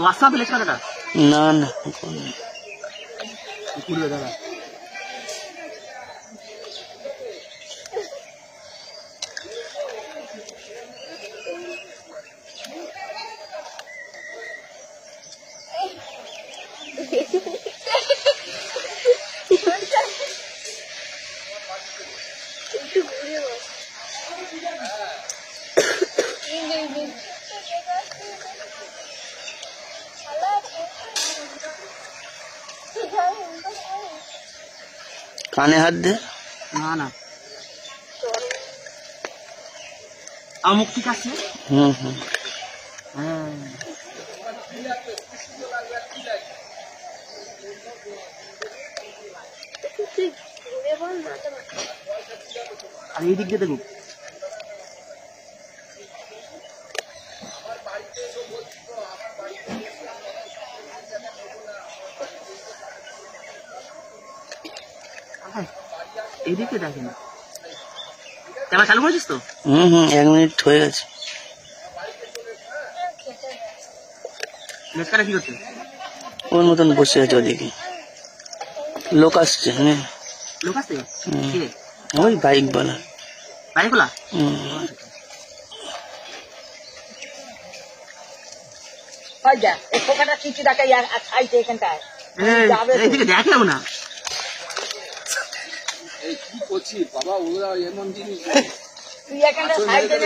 WhatsApp ले चला ना ना पूरी दादा काने हाथ दे ना ना मुक्ति का से আর এই দিক দিয়ে দেখো এদিকে দেখেন ক্যামেরা চালু করেছিস তো 1 মিনিট হয়ে গেছে লেটকাটা কি করছে ওর মতন বসে আছে ওদিকে লোক আসছে লোক আসছে কে ওই বাইক বলা যা এখানটা কিছু দেখা খাইছে এখানটায় এদিকে দেখলাম না এই কি করছিস বাবা ওরা এমন জিনিস তুই এখানটা খাইতে